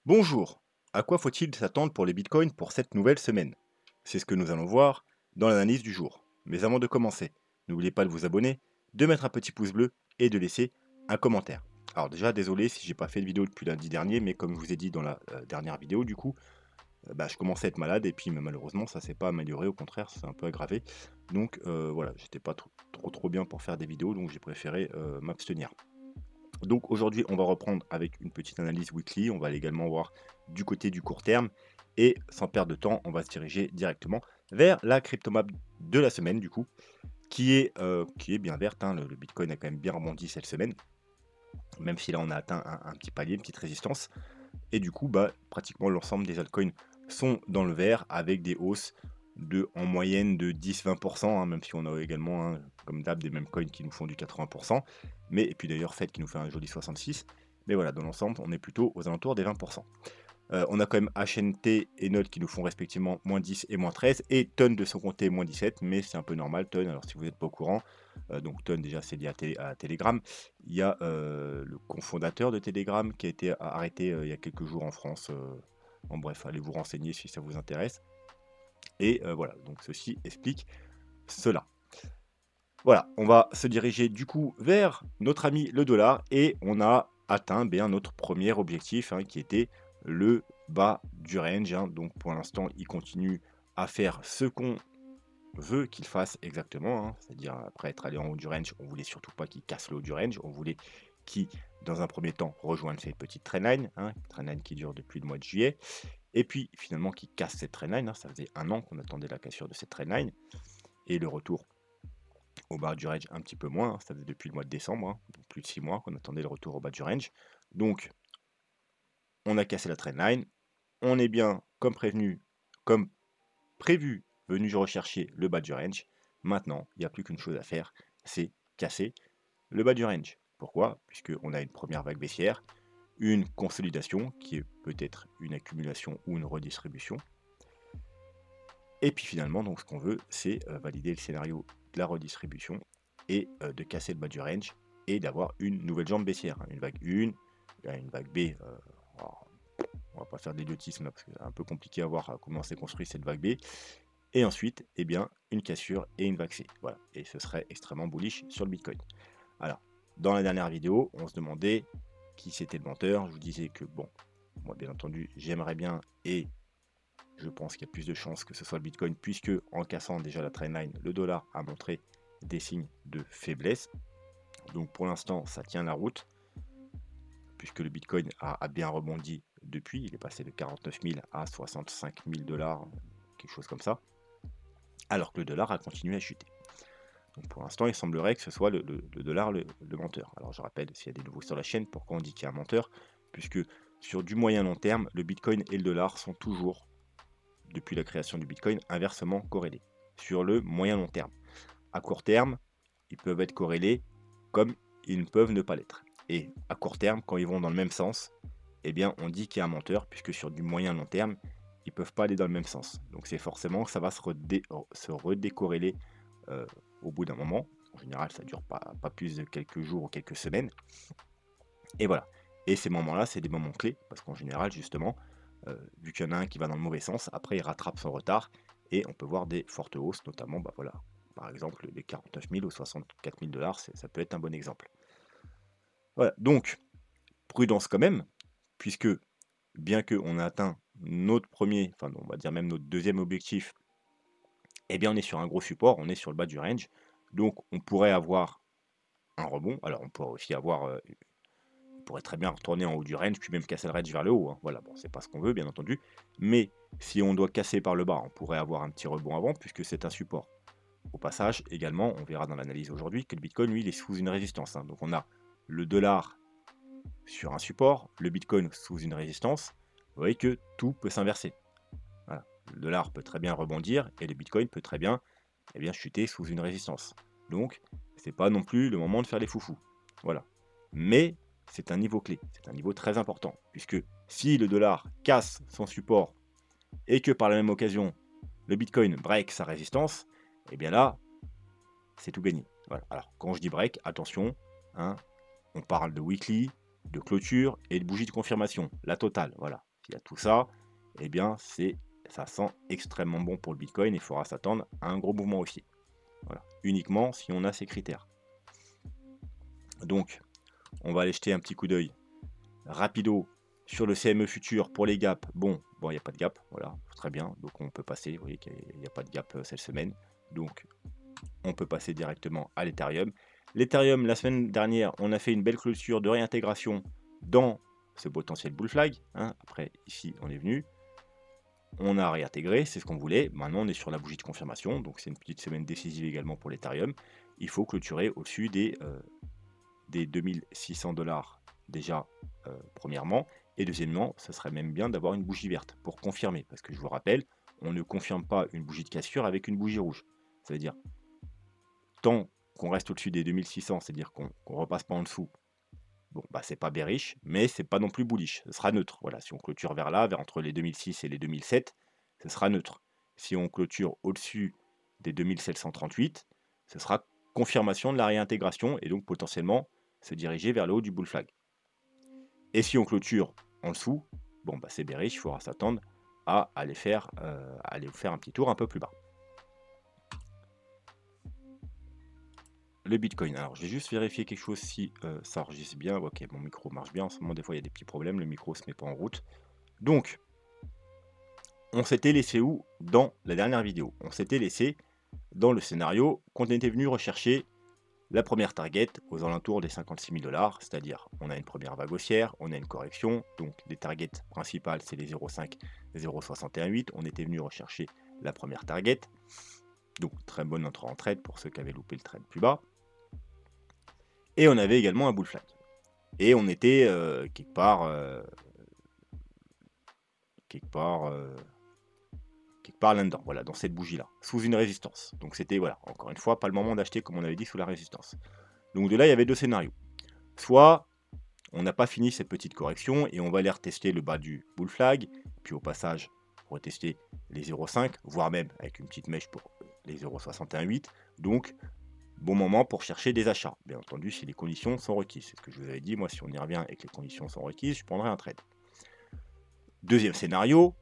Bonjour, à quoi faut-il s'attendre pour les bitcoins pour cette nouvelle semaine? C'est ce que nous allons voir dans l'analyse du jour. Mais avant de commencer, n'oubliez pas de vous abonner, de mettre un petit pouce bleu et de laisser un commentaire. Alors déjà, désolé si j'ai pas fait de vidéo depuis lundi dernier, mais comme je vous ai dit dans la dernière vidéo, du coup, je commençais à être malade et puis malheureusement ça s'est pas amélioré, au contraire, ça s'est un peu aggravé. Donc voilà, j'étais pas trop bien pour faire des vidéos, donc j'ai préféré m'abstenir. Donc aujourd'hui, on va reprendre avec une petite analyse weekly. On va également voir du côté du court terme. Et sans perdre de temps, on va se diriger directement vers la cryptomap de la semaine, du coup, qui est bien verte, hein. Le Bitcoin a quand même bien rebondi cette semaine, même si là on a atteint un petit palier, une petite résistance. Et du coup, pratiquement l'ensemble des altcoins sont dans le vert avec des hausses en moyenne de 10-20%, hein, même si on a également, hein, comme d'hab, des mêmes coins qui nous font du 80%. Et puis d'ailleurs, Fed qui nous fait un joli 66%. Mais voilà, dans l'ensemble, on est plutôt aux alentours des 20%. On a quand même HNT et Node qui nous font respectivement moins 10 et moins 13, et Ton de son côté moins 17, mais c'est un peu normal, Ton, alors si vous n'êtes pas au courant, donc Ton déjà c'est lié à Telegram, il y a le cofondateur de Telegram qui a été arrêté il y a quelques jours en France, en bref, allez vous renseigner si ça vous intéresse, et voilà, donc ceci explique cela. Voilà, on va se diriger du coup vers notre ami le dollar et on a atteint bien notre premier objectif, hein, qui était le bas du range, hein. Donc pour l'instant, il continue à faire ce qu'on veut qu'il fasse exactement, hein. C'est-à-dire après être allé en haut du range, on voulait surtout pas qu'il casse le haut du range, on voulait qu'il, dans un premier temps, rejoigne cette petite trendline, hein, trendline qui dure depuis le mois de juillet, et puis finalement qu'il casse cette trendline, hein. Ça faisait un an qu'on attendait la cassure de cette trendline, et le retour au bas du range un petit peu moins, hein, ça faisait depuis le mois de décembre, hein, donc plus de 6 mois qu'on attendait le retour au bas du range. Donc on a cassé la trendline, on est bien comme prévenu, comme prévu, venu rechercher le bas du range. Maintenant, il n'y a plus qu'une chose à faire, c'est casser le bas du range. Pourquoi? Puisqu'on a une première vague baissière, une consolidation qui est peut-être une accumulation ou une redistribution. Et puis finalement, donc ce qu'on veut, c'est valider le scénario de la redistribution et de casser le bas du range et d'avoir une nouvelle jambe baissière, hein. Une vague 1, une vague B. Alors, on va pas faire de l'idiotisme là parce que c'est un peu compliqué à voir comment s'est construit cette vague B. Et ensuite, eh bien, une cassure et une vague C. Voilà. Et ce serait extrêmement bullish sur le Bitcoin. Alors, dans la dernière vidéo, on se demandait qui c'était le menteur. Je vous disais que, bon, moi bien entendu, j'aimerais bien et je pense qu'il y a plus de chances que ce soit le Bitcoin, puisque en cassant déjà la trendline, le dollar a montré des signes de faiblesse. Donc pour l'instant, ça tient la route, puisque le Bitcoin a bien rebondi depuis. Il est passé de 49 000 à 65 000 dollars, quelque chose comme ça, alors que le dollar a continué à chuter. Donc pour l'instant, il semblerait que ce soit le dollar le menteur. Alors je rappelle, s'il y a des nouveaux sur la chaîne, pourquoi on dit qu'il y a un menteur, puisque sur du moyen long terme, le Bitcoin et le dollar sont toujours, depuis la création du Bitcoin, inversement corrélés sur le moyen long terme. À court terme, ils peuvent être corrélés comme ils peuvent ne pas l'être. Et à court terme, quand ils vont dans le même sens, eh bien on dit qu'il y a un menteur, puisque sur du moyen long terme, ils ne peuvent pas aller dans le même sens. Donc c'est forcément que ça va se redécorréler au bout d'un moment. En général, ça ne dure pas plus de quelques jours ou quelques semaines. Et voilà. Et ces moments-là, c'est des moments clés, parce qu'en général, justement, vu qu'il y en a un qui va dans le mauvais sens, après il rattrape son retard, et on peut voir des fortes hausses, notamment, voilà, par exemple, les 49 000 ou 64 000 dollars, ça peut être un bon exemple. Voilà, donc, prudence quand même, puisque bien qu'on a atteint notre premier, enfin on va dire même notre deuxième objectif, eh bien on est sur un gros support, on est sur le bas du range, donc on pourrait avoir un rebond, alors on pourrait aussi avoir on pourrait très bien retourner en haut du range, puis même casser le range vers le haut, hein. Voilà, bon, c'est pas ce qu'on veut, bien entendu. Mais si on doit casser par le bas, on pourrait avoir un petit rebond avant, puisque c'est un support. Au passage, également, on verra dans l'analyse aujourd'hui que le Bitcoin, lui, il est sous une résistance, hein. Donc on a le dollar sur un support, le Bitcoin sous une résistance. Vous voyez que tout peut s'inverser. Voilà. Le dollar peut très bien rebondir et le Bitcoin peut très bien, chuter sous une résistance. Donc, c'est pas non plus le moment de faire les foufous. Voilà. Mais c'est un niveau clé, c'est un niveau très important, puisque si le dollar casse son support et que par la même occasion le Bitcoin break sa résistance, et bien là, c'est tout gagné. Voilà. Alors quand je dis break, attention, hein, on parle de weekly, de clôture et de bougie de confirmation, la totale. Voilà. S'il y a tout ça, eh bien, ça sent extrêmement bon pour le Bitcoin et il faudra s'attendre à un gros mouvement haussier. Voilà. Uniquement si on a ces critères. Donc, on va aller jeter un petit coup d'œil rapido sur le CME futur pour les gaps. Bon, il n'y a pas de gap, voilà, très bien. Donc on peut passer, vous voyez qu'il n'y a pas de gap cette semaine. Donc on peut passer directement à l'Ethereum. L'Ethereum, la semaine dernière, on a fait une belle clôture de réintégration dans ce potentiel bull flag. Hein. Après, ici, on est venu. On a réintégré, c'est ce qu'on voulait. Maintenant, on est sur la bougie de confirmation. Donc c'est une petite semaine décisive également pour l'Ethereum. Il faut clôturer au-dessus des 2600 $ déjà, premièrement. Et deuxièmement, ce serait même bien d'avoir une bougie verte pour confirmer. Parce que je vous rappelle, on ne confirme pas une bougie de cassure avec une bougie rouge. Ça veut dire, tant qu'on reste au-dessus des 2600, c'est-à-dire qu'on ne repasse pas en dessous, bon, bah, c'est pas bearish, mais c'est pas non plus bullish. Ce sera neutre. Voilà, si on clôture vers là, vers entre les 2006 et les 2007, ce sera neutre. Si on clôture au-dessus des 2738, ce sera confirmation de la réintégration et donc potentiellement se diriger vers le haut du bull flag. Et si on clôture en dessous, bon, bah, c'est bearish, il faudra s'attendre à aller faire un petit tour un peu plus bas. Le Bitcoin. Alors, je vais juste vérifier quelque chose si ça enregistre bien. Ok, mon micro marche bien. En ce moment, des fois, il y a des petits problèmes. Le micro se met pas en route. Donc, on s'était laissé où dans la dernière vidéo? On s'était laissé dans le scénario qu'on était venu rechercher la première target aux alentours des 56 000 $, c'est-à-dire on a une première vague haussière, on a une correction, donc les targets principales c'est les 0,5 et 0,618. On était venu rechercher la première target, donc très bonne entrée en trade pour ceux qui avaient loupé le trade plus bas. Et on avait également un bull flag. Et on était quelque part là-dedans, voilà, dans cette bougie-là, sous une résistance. Donc c'était, voilà, encore une fois, pas le moment d'acheter comme on avait dit sous la résistance. Donc de là, il y avait deux scénarios. Soit on n'a pas fini cette petite correction et on va aller retester le bas du bull flag, puis au passage, retester les 0,5, voire même avec une petite mèche pour les 0,618. Donc, bon moment pour chercher des achats. Bien entendu, si les conditions sont requises. C'est ce que je vous avais dit, moi, si on y revient et que les conditions sont requises, je prendrai un trade. Deuxième scénario,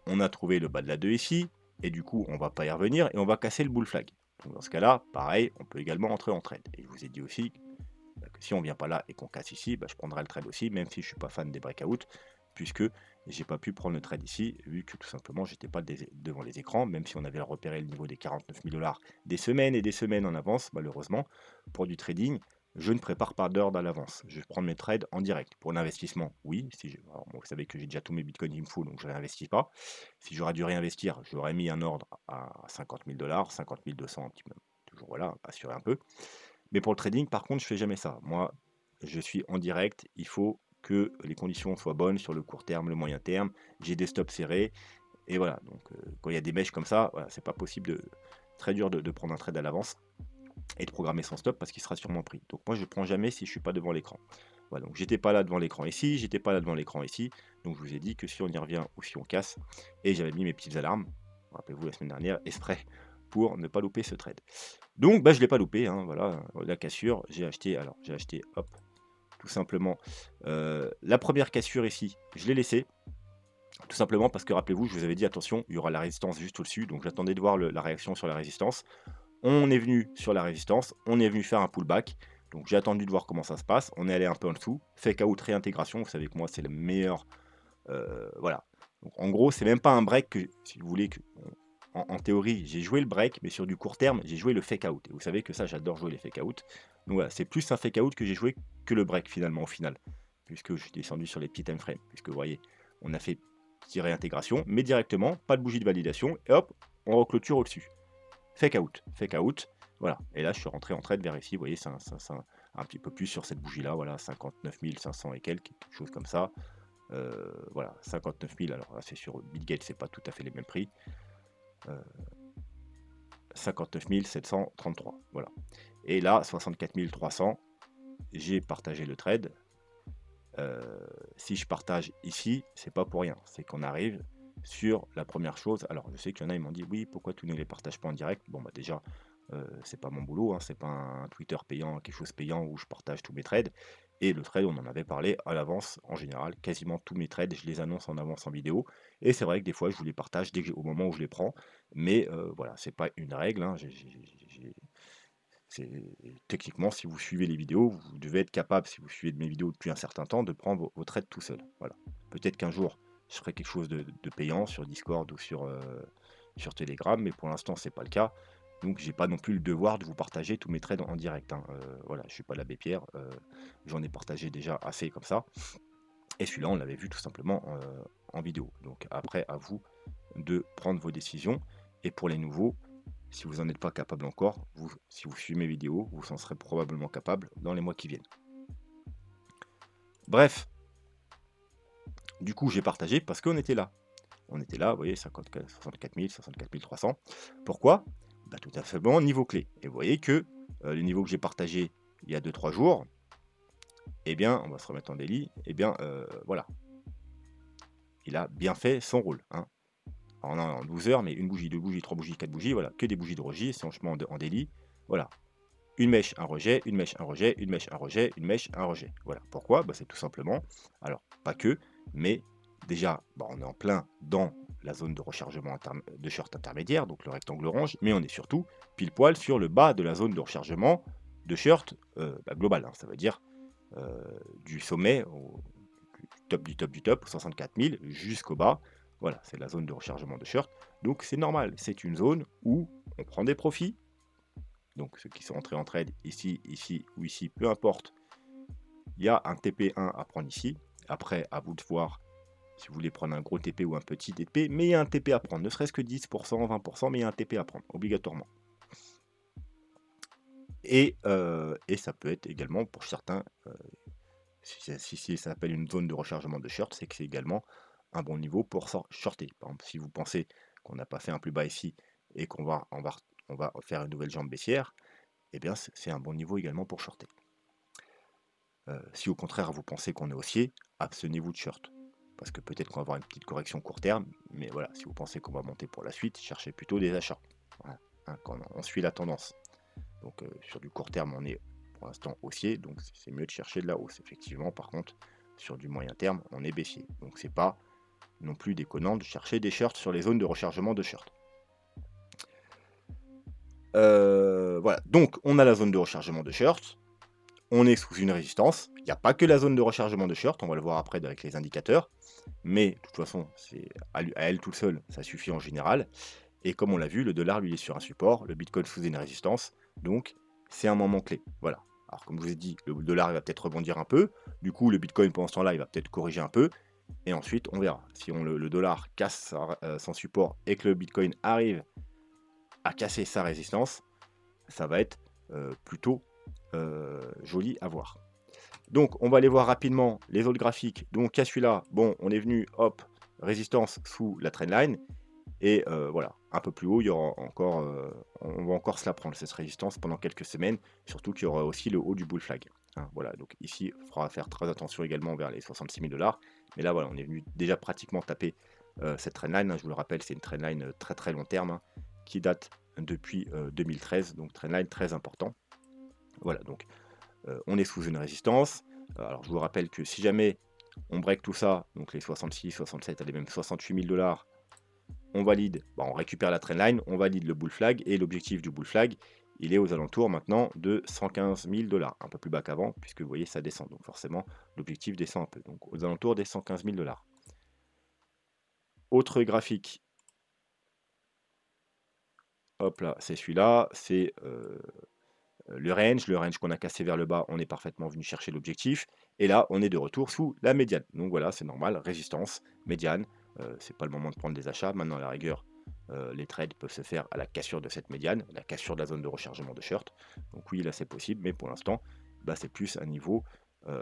on a trouvé le bas de la 2 ici, et du coup, on va pas y revenir, et on va casser le bull flag. Donc dans ce cas-là, pareil, on peut également entrer en trade. Et je vous ai dit aussi que si on vient pas là et qu'on casse ici, je prendrai le trade aussi, même si je suis pas fan des breakouts, puisque j'ai pas pu prendre le trade ici, vu que tout simplement j'étais pas devant les écrans, même si on avait repéré le niveau des 49 000 $ des semaines et des semaines en avance, malheureusement, pour du trading, je ne prépare pas d'ordre à l'avance. Je prends mes trades en direct. Pour l'investissement, oui. Alors, vous savez que j'ai déjà tous mes bitcoins in full, donc je ne réinvestis pas. Si j'aurais dû réinvestir, j'aurais mis un ordre à 50 000 $, 50 200 un petit peu. Toujours voilà, assurer un peu. Mais pour le trading, par contre, je fais jamais ça. Moi, je suis en direct. Il faut que les conditions soient bonnes sur le court terme, le moyen terme. J'ai des stops serrés. Et voilà. Donc, quand il y a des mèches comme ça, voilà, c'est pas possible très dur de prendre un trade à l'avance et de programmer son stop parce qu'il sera sûrement pris. Donc moi je prends jamais si je suis pas devant l'écran. Voilà, donc j'étais pas là devant l'écran ici, j'étais pas là devant l'écran ici, donc je vous ai dit que si on y revient ou si on casse, et j'avais mis mes petites alarmes, rappelez-vous la semaine dernière, exprès pour ne pas louper ce trade. Donc je l'ai pas loupé, hein, voilà, la cassure, j'ai acheté, hop, tout simplement, la première cassure ici, je l'ai laissée, tout simplement parce que rappelez-vous, je vous avais dit attention, il y aura la résistance juste au-dessus, donc j'attendais de voir la réaction sur la résistance. On est venu sur la résistance, on est venu faire un pullback. Donc j'ai attendu de voir comment ça se passe. On est allé un peu en dessous. Fake out réintégration. Vous savez que moi, c'est le meilleur. Voilà. Donc en gros, c'est même pas un break que, si vous voulez, en théorie, j'ai joué le break, mais sur du court terme, j'ai joué le fake out. Et vous savez que ça, j'adore jouer les fake out. Donc voilà, c'est plus un fake out que j'ai joué que le break finalement, au final. Puisque je suis descendu sur les petits time frames. Puisque vous voyez, on a fait petite réintégration, mais directement, pas de bougie de validation. Et hop, on reclôture au-dessus. Fake out, voilà. Et là, je suis rentré en trade vers ici, vous voyez, c'est un petit peu plus sur cette bougie-là, voilà, 59 500 et quelques, quelque chose comme ça. Voilà, 59 000, alors là, c'est sur Bitgate, c'est pas tout à fait les mêmes prix. 59 733, voilà. Et là, 64 300, j'ai partagé le trade. Si je partage ici, c'est pas pour rien, c'est qu'on arrive sur la première chose. Alors je sais qu'il y en a, ils m'ont dit oui, pourquoi tu ne les partages pas en direct? Bon bah déjà, c'est pas mon boulot, hein, c'est pas un Twitter payant, quelque chose payant où je partage tous mes trades. Et le trade, on en avait parlé à l'avance, en général, quasiment tous mes trades, je les annonce en avance en vidéo. Et c'est vrai que des fois, je vous les partage au moment où je les prends. Mais voilà, c'est pas une règle, hein. Techniquement, si vous suivez les vidéos, vous devez être capable, si vous suivez mes vidéos depuis un certain temps, de prendre vos trades tout seul. Voilà. Peut-être qu'un jour, je ferai quelque chose de payant sur Discord ou sur Telegram, mais pour l'instant, c'est pas le cas. Donc, j'ai pas non plus le devoir de vous partager tous mes trades en direct, hein. Voilà, je suis pas l'abbé Pierre, j'en ai partagé déjà assez comme ça. Et celui-là, on l'avait vu tout simplement en vidéo. Donc, après, à vous de prendre vos décisions. Et pour les nouveaux, si vous n'en êtes pas capable encore, si vous suivez mes vidéos, vous en serez probablement capable dans les mois qui viennent. Bref, du coup, j'ai partagé parce qu'on était là. On était là, vous voyez, 64 000, 64 300. Pourquoi? Bah, tout à fait bon, niveau clé. Et vous voyez que le niveau que j'ai partagé il y a 2-3 jours, eh bien, on va se remettre en daily, eh bien, voilà. Il a bien fait son rôle, hein. Alors, on a en 12 heures, mais une bougie, deux bougies, trois bougies, quatre bougies, voilà, que des bougies de Rogy, c'est franchement en daily, voilà. Une mèche, un rejet, une mèche, un rejet, une mèche, un rejet, une mèche, un rejet. Voilà. Pourquoi? Bah, c'est tout simplement, alors pas que, mais déjà, bah, on est en plein dans la zone de rechargement de short intermédiaire, donc le rectangle orange, mais on est surtout pile poil sur le bas de la zone de rechargement de short global, hein. Ça veut dire du sommet du top du top du top, 64 000 jusqu'au bas. Voilà, c'est la zone de rechargement de short. Donc c'est normal, c'est une zone où on prend des profits. Donc ceux qui sont entrés en trade ici, ici ou ici, peu importe, il y a un TP1 à prendre ici. Après, à vous de voir si vous voulez prendre un gros TP ou un petit TP, mais il y a un TP à prendre, ne serait-ce que 10%, 20%, mais il y a un TP à prendre, obligatoirement. Et ça peut être également pour certains, si ça s'appelle une zone de rechargement de short, c'est que c'est également un bon niveau pour shorter. Par exemple, si vous pensez qu'on n'a pas fait un plus bas ici et on va faire une nouvelle jambe baissière, eh bien c'est un bon niveau également pour shorter. Si au contraire vous pensez qu'on est haussier, abstenez-vous de short. Parce que peut-être qu'on va avoir une petite correction court terme, mais voilà, si vous pensez qu'on va monter pour la suite, cherchez plutôt des achats. Voilà, hein, quand on suit la tendance. Donc sur du court terme, on est pour l'instant haussier, donc c'est mieux de chercher de la hausse. Effectivement, par contre, sur du moyen terme, on est baissier. Donc c'est pas non plus déconnant de chercher des shorts sur les zones de rechargement de short. Voilà, donc on a la zone de rechargement de short. On est sous une résistance. Il n'y a pas que la zone de rechargement de short, on va le voir après avec les indicateurs. Mais de toute façon, c'est à elle toute seule, ça suffit en général. Et comme on l'a vu, le dollar, lui, est sur un support, le Bitcoin sous une résistance. Donc, c'est un moment clé. Voilà. Alors, comme je vous ai dit, le dollar il va peut-être rebondir un peu. Du coup, le Bitcoin, pendant ce temps-là, il va peut-être corriger un peu. Et ensuite, on verra. Si le dollar casse son support et que le Bitcoin arrive à casser sa résistance, ça va être plutôt joli à voir. Donc, on va aller voir rapidement les autres graphiques. Donc, à celui-là, bon, on est venu, hop, résistance sous la trendline. Et voilà, un peu plus haut, il y aura encore, on va encore se la prendre, cette résistance, pendant quelques semaines. Surtout qu'il y aura aussi le haut du bull flag. Hein, voilà, donc ici, il faudra faire très attention également vers les 66 000 $. Mais là, voilà, on est venu déjà pratiquement taper cette trendline. Hein, je vous le rappelle, c'est une trendline très très long terme, hein, qui date depuis 2013. Donc, trendline très important. Voilà, donc on est sous une résistance. Alors je vous rappelle que si jamais on break tout ça, donc les 66, 67, allez même 68 000 $, on valide, bah, on récupère la trendline, on valide le bull flag, et l'objectif du bull flag, il est aux alentours maintenant de 115 000 $, un peu plus bas qu'avant, puisque vous voyez ça descend, donc forcément l'objectif descend un peu, donc aux alentours des 115 000 $. Autre graphique, hop là, c'est celui-là, c'est le range qu'on a cassé vers le bas, on est parfaitement venu chercher l'objectif. Et là, on est de retour sous la médiane. Donc voilà, c'est normal, résistance, médiane. C'est pas le moment de prendre des achats. Maintenant, à la rigueur, les trades peuvent se faire à la cassure de cette médiane, la cassure de la zone de rechargement de short. Donc oui, là, c'est possible, mais pour l'instant, bah, c'est plus un niveau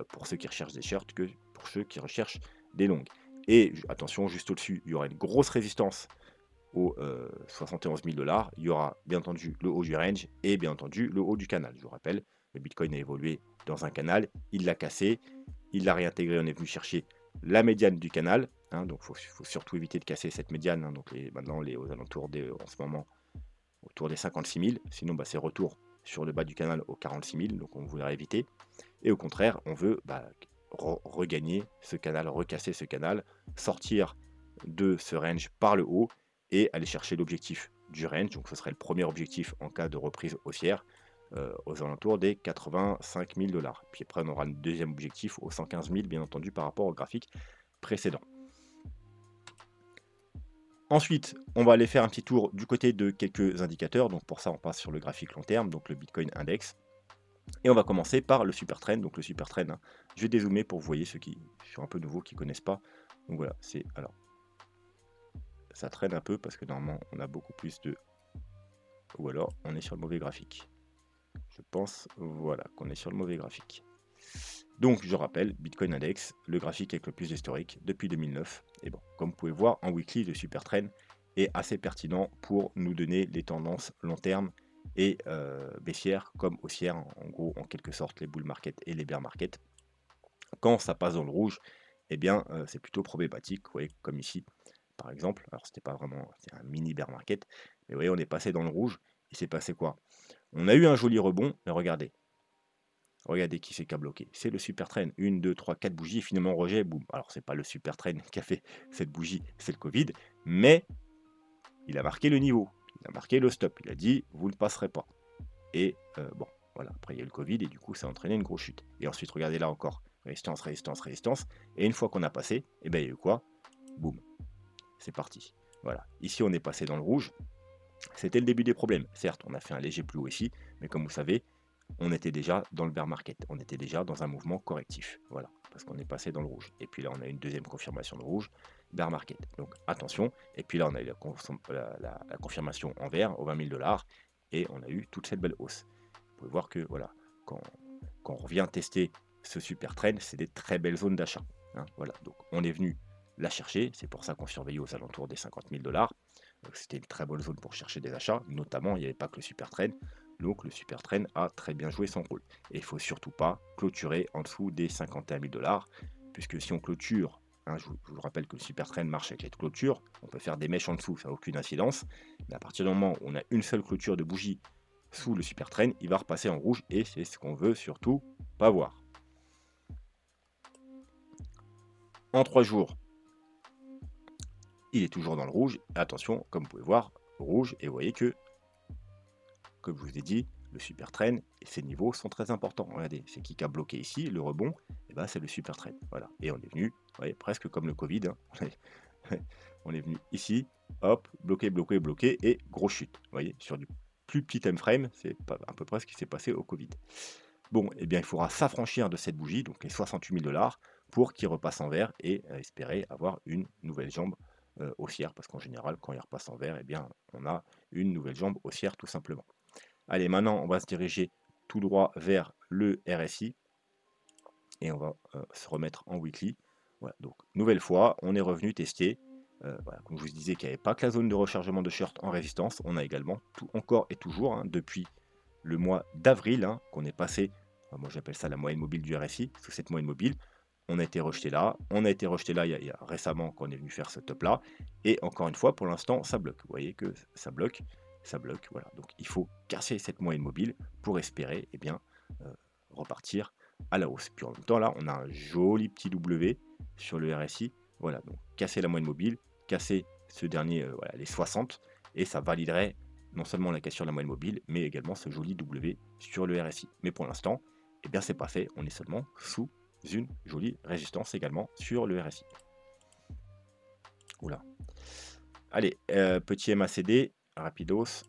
pour ceux qui recherchent des shorts que pour ceux qui recherchent des longues. Et attention, juste au-dessus, il y aura une grosse résistance aux 71 000 $. Il y aura bien entendu le haut du range et bien entendu le haut du canal. Je vous rappelle, le Bitcoin a évolué dans un canal, il l'a cassé, il l'a réintégré, on est venu chercher la médiane du canal. Hein, donc il faut surtout éviter de casser cette médiane. Hein, donc maintenant, aux alentours en ce moment, autour des 56 000. Sinon, bah, c'est retour sur le bas du canal aux 46 000, donc on voudrait éviter. Et au contraire, on veut regagner ce canal, recasser ce canal, sortir de ce range par le haut et aller chercher l'objectif du range. Donc ce serait le premier objectif en cas de reprise haussière aux alentours des 85 000 $. Puis après, on aura le deuxième objectif aux 115 000, bien entendu, par rapport au graphique précédent. Ensuite, on va aller faire un petit tour du côté de quelques indicateurs. Donc pour ça, on passe sur le graphique long terme, donc le Bitcoin Index. Et on va commencer par le super trend. Donc le super trend, hein, je vais dézoomer pour vous voyez ceux qui sont un peu nouveaux, qui ne connaissent pas. Donc voilà, c'est alors ça traîne un peu parce que normalement on a beaucoup plus de... Ou alors on est sur le mauvais graphique. Je pense, voilà, qu'on est sur le mauvais graphique. Donc je rappelle, Bitcoin Index, le graphique avec le plus historique depuis 2009. Et bon, comme vous pouvez voir, en weekly, le super trend est assez pertinent pour nous donner les tendances long terme et baissières comme haussières, en gros, en quelque sorte, les bull market et les bear market. Quand ça passe dans le rouge, eh bien, c'est plutôt problématique, vous voyez, comme ici, par exemple. Alors, c'était pas vraiment, c'est un mini bear market, mais vous voyez, on est passé dans le rouge. Il s'est passé quoi? On a eu un joli rebond, mais regardez. Regardez qui c'est qui a bloqué. C'est le super trend. 1, 2, 3, 4 bougies, finalement rejet, boum. Alors, c'est pas le super trend qui a fait cette bougie, c'est le Covid, mais il a marqué le niveau, il a marqué le stop. Il a dit, vous ne passerez pas. Et bon, voilà. Après, il y a eu le Covid et du coup, ça a entraîné une grosse chute. Et ensuite, regardez là encore. Résistance, résistance, résistance. Et une fois qu'on a passé, eh ben, il y a eu quoi? Boum. C'est parti. Voilà. Ici, on est passé dans le rouge. C'était le début des problèmes. Certes, on a fait un léger plus haut ici, mais comme vous savez, on était déjà dans le bear market, on était déjà dans un mouvement correctif, voilà, parce qu'on est passé dans le rouge. Et puis là, on a une deuxième confirmation de rouge, bear market. Donc attention. Et puis là, on a eu la confirmation en vert aux 20 000 $, et on a eu toute cette belle hausse. Vous pouvez voir que voilà, quand on revient tester ce super trend, c'est des très belles zones d'achat. Hein, voilà, donc on est venu la chercher, c'est pour ça qu'on surveillait aux alentours des 50 000 $. C'était une très bonne zone pour chercher des achats, notamment il n'y avait pas que le super trend. Donc le super trend a très bien joué son rôle. Et il ne faut surtout pas clôturer en dessous des 51 000 $, puisque si on clôture, hein, je vous rappelle que le super trend marche avec les clôtures, on peut faire des mèches en dessous, ça n'a aucune incidence. Mais à partir du moment où on a une seule clôture de bougie sous le super trend, il va repasser en rouge et c'est ce qu'on veut surtout pas voir. En 3 jours, il est toujours dans le rouge. Attention, comme vous pouvez voir, rouge, et vous voyez que, comme je vous ai dit, le super trend et ces niveaux sont très importants. Regardez, c'est qui a bloqué ici, le rebond, et ben c'est le super trend. Voilà. Et on est venu, vous voyez, presque comme le Covid. Hein. On est venu ici, hop, bloqué, bloqué, bloqué, et grosse chute. Vous voyez, sur du plus petit time frame, c'est à peu près ce qui s'est passé au Covid. Bon, eh bien, il faudra s'affranchir de cette bougie, donc les 68 000 $, pour qu'il repasse en vert et espérer avoir une nouvelle jambe haussière, parce qu'en général, quand il repasse en vert, eh bien, on a une nouvelle jambe haussière tout simplement. Allez, maintenant, on va se diriger tout droit vers le RSI et on va se remettre en weekly. Voilà, donc, nouvelle fois, on est revenu tester. Voilà, comme je vous disais qu'il n'y avait pas que la zone de rechargement de short en résistance, on a également encore et toujours, hein, depuis le mois d'avril, hein, qu'on est passé, moi j'appelle ça la moyenne mobile du RSI, sous cette moyenne mobile, on a été rejeté là, il y a récemment qu'on est venu faire ce top là, et encore une fois, pour l'instant, ça bloque. Vous voyez que ça bloque, voilà. Donc il faut casser cette moyenne mobile pour espérer eh bien, repartir à la hausse. Puis en même temps, là, on a un joli petit W sur le RSI, voilà, donc casser la moyenne mobile, casser ce dernier, voilà, les 60, et ça validerait non seulement la cassure de la moyenne mobile, mais également ce joli W sur le RSI. Mais pour l'instant, eh bien c'est pas fait, on est seulement sous une jolie résistance également sur le RSI. Oula. Allez, petit MACD, rapidos.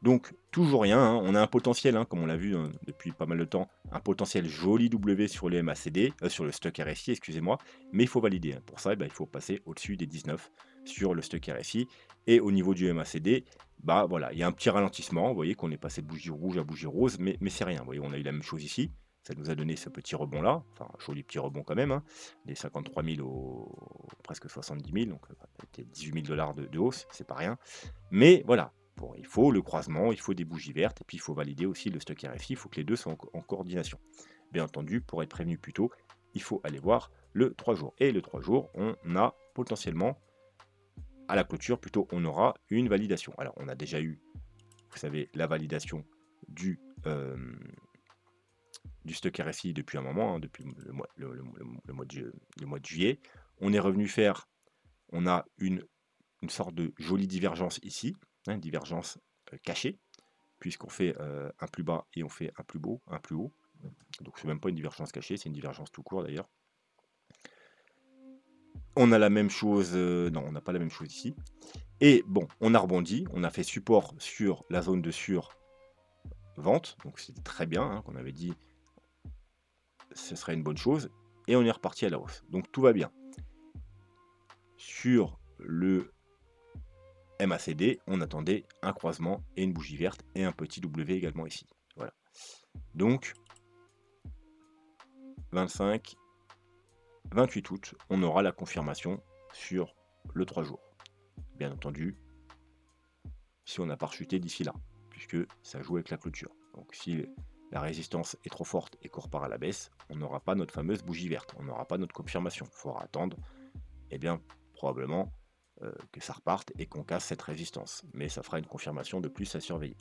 Donc, toujours rien, hein. On a un potentiel, hein, comme on l'a vu depuis pas mal de temps, un potentiel joli W sur le MACD, sur le stock RSI, excusez-moi, mais il faut valider. Hein. Pour ça, il faut passer au-dessus des 19 sur le stock RSI. Et au niveau du MACD, bah voilà, il y a un petit ralentissement. Vous voyez qu'on est passé de bougie rouge à bougie rose, mais c'est rien. Vous voyez, on a eu la même chose ici. Ça nous a donné ce petit rebond-là, enfin un joli petit rebond quand même, hein. Des 53 000 au presque 70 000, donc 18 000 $ de hausse, c'est pas rien. Mais voilà. Bon, il faut le croisement, il faut des bougies vertes, et puis il faut valider aussi le stock RFI, il faut que les deux soient en coordination. Bien entendu, pour être prévenu plus tôt, il faut aller voir le 3 jours. Et le 3 jours, on a potentiellement, à la clôture, plutôt, on aura une validation. Alors, on a déjà eu vous savez, la validation du, du stock RSI depuis un moment, hein, depuis le mois de juillet. On est revenu faire, on a une sorte de jolie divergence ici, hein, divergence cachée, puisqu'on fait un plus bas et on fait un plus haut. Donc c'est même pas une divergence cachée, c'est une divergence tout court d'ailleurs. On a la même chose, non, on n'a pas la même chose ici. Et bon, on a rebondi, on a fait support sur la zone de survente, donc c'était très bien, hein, qu'on avait dit ce serait une bonne chose, et on est reparti à la hausse. Donc tout va bien. Sur le MACD, on attendait un croisement et une bougie verte et un petit W également ici. Voilà. Donc 25, 28 août, on aura la confirmation sur le 3 jours. Bien entendu, si on n'a pas rechuté d'ici là, puisque ça joue avec la clôture. Donc si la résistance est trop forte et qu'on repart à la baisse, on n'aura pas notre fameuse bougie verte, on n'aura pas notre confirmation. Il faudra attendre, et bien probablement que ça reparte et qu'on casse cette résistance. Mais ça fera une confirmation de plus à surveiller.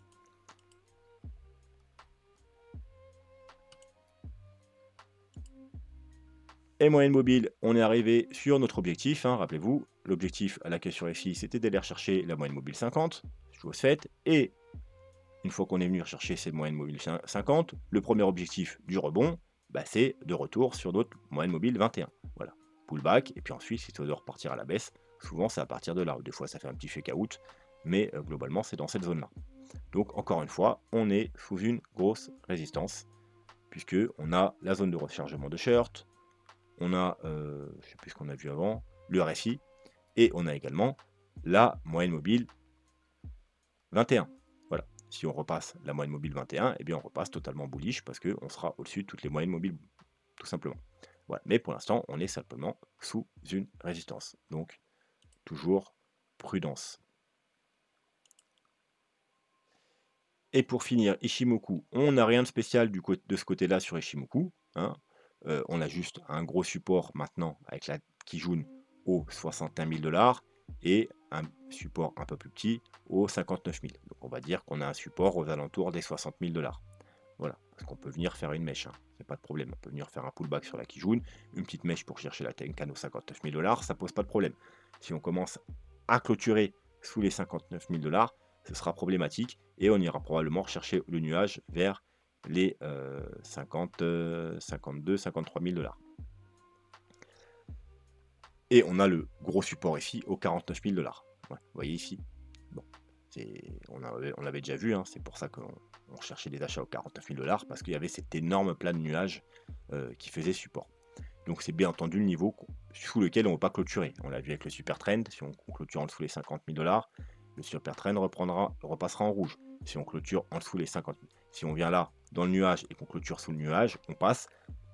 Et moyenne mobile, on est arrivé sur notre objectif, hein, rappelez-vous, l'objectif à la question ici, c'était d'aller rechercher la moyenne mobile 50, chose faite, et une fois qu'on est venu rechercher cette moyenne mobile 50, le premier objectif du rebond, bah, c'est de retour sur notre moyenne mobile 21. Voilà, pullback, et puis ensuite, si ça doit repartir à la baisse, souvent c'est à partir de là, des fois ça fait un petit fake out, mais globalement c'est dans cette zone-là. Donc encore une fois, on est sous une grosse résistance, puisque on a la zone de rechargement de short, on a, je ne sais plus ce qu'on a vu avant, le RSI, et on a également la moyenne mobile 21. Voilà, si on repasse la moyenne mobile 21, eh bien on repasse totalement bullish parce qu'on sera au-dessus de toutes les moyennes mobiles, tout simplement. Voilà, mais pour l'instant, on est simplement sous une résistance. Donc, toujours prudence. Et pour finir, Ichimoku, on n'a rien de spécial de ce côté-là sur Ichimoku, hein. On a juste un gros support maintenant avec la Kijun aux 61 000 $, et un support un peu plus petit aux 59 000. Donc on va dire qu'on a un support aux alentours des 60 000 $. Voilà, parce qu'on peut venir faire une mèche, hein. C'est pas de problème. On peut venir faire un pullback sur la Kijun, une petite mèche pour chercher la Tenkan aux 59 000 $, ça pose pas de problème. Si on commence à clôturer sous les 59 000 $, ce sera problématique et on ira probablement rechercher le nuage vers les 52, 53 000 $. Et on a le gros support ici aux 49 000 $. Ouais, vous voyez ici. Bon, on l'avait déjà vu, hein, c'est pour ça qu'on cherchait des achats aux 49 000 $, parce qu'il y avait cet énorme plat de nuages qui faisait support. Donc c'est bien entendu le niveau sous lequel on ne va pas clôturer. On l'a vu avec le super trend, si on clôture en dessous les 50 000 $, le super trend repassera en rouge. Si on clôture en dessous les 50 000, si on vient là dans le nuage et qu'on clôture sous le nuage, on passe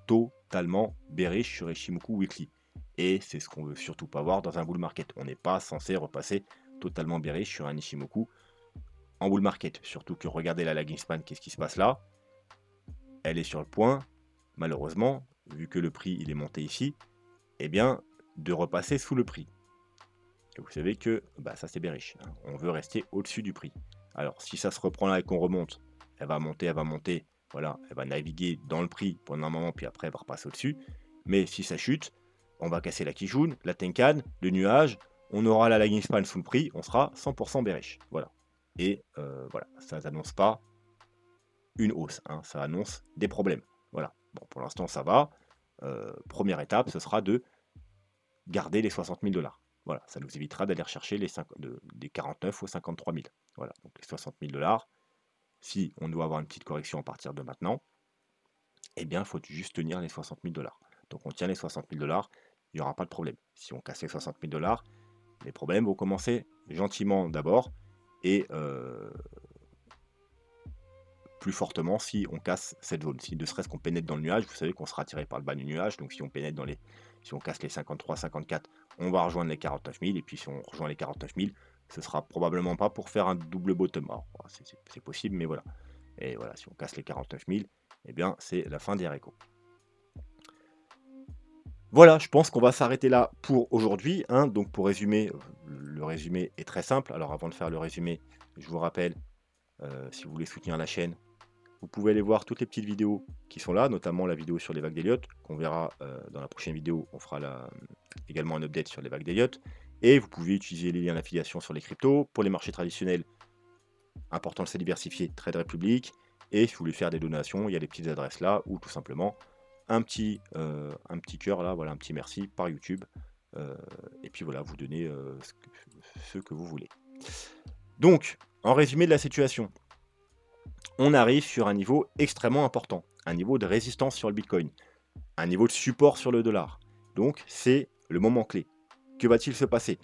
totalement bearish sur Ichimoku Weekly. Et c'est ce qu'on veut surtout pas voir dans un bull market. On n'est pas censé repasser totalement bearish sur un Ichimoku en bull market. Surtout que regardez la lagging span, qu'est-ce qui se passe là? Elle est sur le point, malheureusement, vu que le prix il est monté ici, eh bien, de repasser sous le prix. Et vous savez que bah, ça c'est bearish, hein. On veut rester au-dessus du prix. Alors si ça se reprend là et qu'on remonte, elle va monter, voilà, elle va naviguer dans le prix pendant un moment, puis après elle va repasser au-dessus. Mais si ça chute, on va casser la Kijun, la Tenkan, le nuage, on aura la lagging span sous le prix, on sera 100% bearish. Voilà. Et voilà, ça n'annonce pas une hausse, hein, ça annonce des problèmes. Voilà. Bon, pour l'instant ça va. Première étape, ce sera de garder les 60 000 $. Voilà, ça nous évitera d'aller rechercher des 49 aux 53 000. Voilà, donc les 60 000 $, si on doit avoir une petite correction à partir de maintenant, eh bien, il faut juste tenir les 60 000 $. Donc on tient les 60 000 $, il n'y aura pas de problème. Si on casse les 60 000 $, les problèmes vont commencer gentiment d'abord, et plus fortement si on casse cette zone. Si ne serait-ce qu'on pénètre dans le nuage, vous savez qu'on sera tiré par le bas du nuage, donc si on pénètre si on casse les 53, 54, on va rejoindre les 49 000, et puis si on rejoint les 49 000, ce sera probablement pas pour faire un double bottom. Alors, c'est possible, mais voilà. Et voilà, si on casse les 49 000, eh bien c'est la fin des haricots. Voilà, je pense qu'on va s'arrêter là pour aujourd'hui, hein. Donc pour résumer, le résumé est très simple. Alors avant de faire le résumé, je vous rappelle Si vous voulez soutenir la chaîne, vous pouvez aller voir toutes les petites vidéos qui sont là, notamment la vidéo sur les vagues d'Elliott, qu'on verra dans la prochaine vidéo. On fera également un update sur les vagues d'Elliott. Et vous pouvez utiliser les liens d'affiliation sur les cryptos. Pour les marchés traditionnels, important de se diversifier, Trade Republic. Et si vous voulez faire des donations, il y a les petites adresses là, ou tout simplement un petit cœur là, voilà, un petit merci par YouTube. Et puis voilà, vous donnez ce que vous voulez. Donc, en résumé de la situation, on arrive sur un niveau extrêmement important, un niveau de résistance sur le Bitcoin, un niveau de support sur le dollar. Donc, c'est le moment clé. Que va-t-il se passer?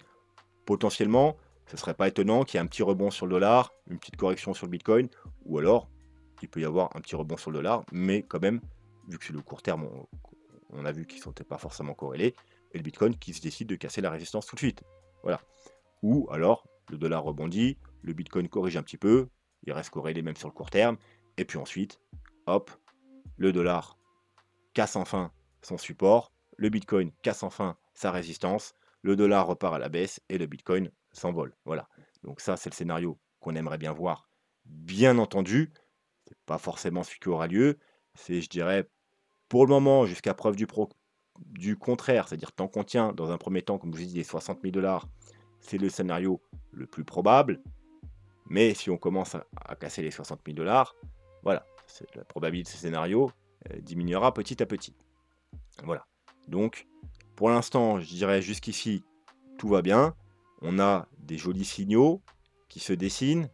Potentiellement, ce ne serait pas étonnant qu'il y ait un petit rebond sur le dollar, une petite correction sur le Bitcoin, ou alors, il peut y avoir un petit rebond sur le dollar, mais quand même, vu que c'est le court terme, on a vu qu'ils ne sont pas forcément corrélés, et le Bitcoin qui se décide de casser la résistance tout de suite. Voilà. Ou alors, le dollar rebondit, le Bitcoin corrige un petit peu, il reste corrélé même sur le court terme, et puis ensuite, hop, le dollar casse enfin son support, le Bitcoin casse enfin sa résistance, le dollar repart à la baisse et le Bitcoin s'envole. Voilà. Donc ça, c'est le scénario qu'on aimerait bien voir. Bien entendu, c'est pas forcément celui qui aura lieu. C'est, je dirais, pour le moment, jusqu'à preuve du contraire, c'est-à-dire tant qu'on tient dans un premier temps, comme je vous ai dit, les 60 000 $, c'est le scénario le plus probable. Mais si on commence à casser les 60 000 $, voilà, la probabilité de ce scénario diminuera petit à petit. Voilà. Donc, pour l'instant, je dirais jusqu'ici, tout va bien. On a des jolis signaux qui se dessinent,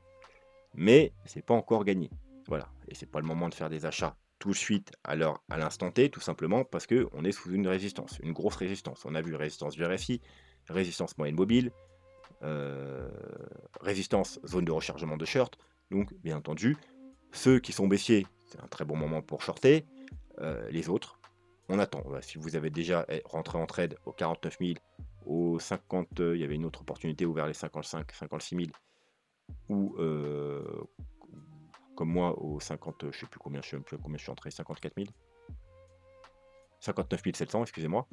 mais c'est pas encore gagné. Voilà. Et c'est pas le moment de faire des achats tout de suite à l'instant T, tout simplement parce qu'on est sous une résistance, une grosse résistance. On a vu résistance du RSI, résistance moyenne mobile, résistance zone de rechargement de short. Donc, bien entendu, ceux qui sont baissiers, c'est un très bon moment pour shorter. Les autres, on attend. Si vous avez déjà rentré en trade aux 49 000, aux 50, il y avait une autre opportunité vers les 55, 56 000, ou comme moi aux 50, je sais plus combien, je sais même plus combien je suis entré, 54 000, 59 700, excusez-moi.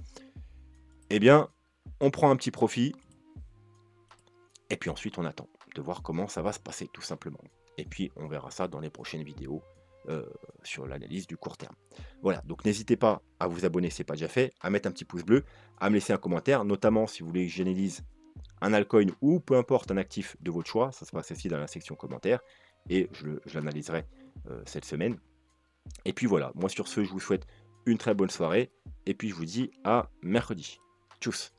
Eh bien, on prend un petit profit, et puis ensuite on attend de voir comment ça va se passer, tout simplement. Et puis on verra ça dans les prochaines vidéos. Sur l'analyse du court terme. Voilà, donc n'hésitez pas à vous abonner si ce n'est pas déjà fait, à mettre un petit pouce bleu, à me laisser un commentaire, notamment si vous voulez que j'analyse un altcoin ou peu importe un actif de votre choix, ça se passe ici dans la section commentaires, et je l'analyserai cette semaine. Et puis voilà, moi sur ce, je vous souhaite une très bonne soirée, et puis je vous dis à mercredi. Tchuss.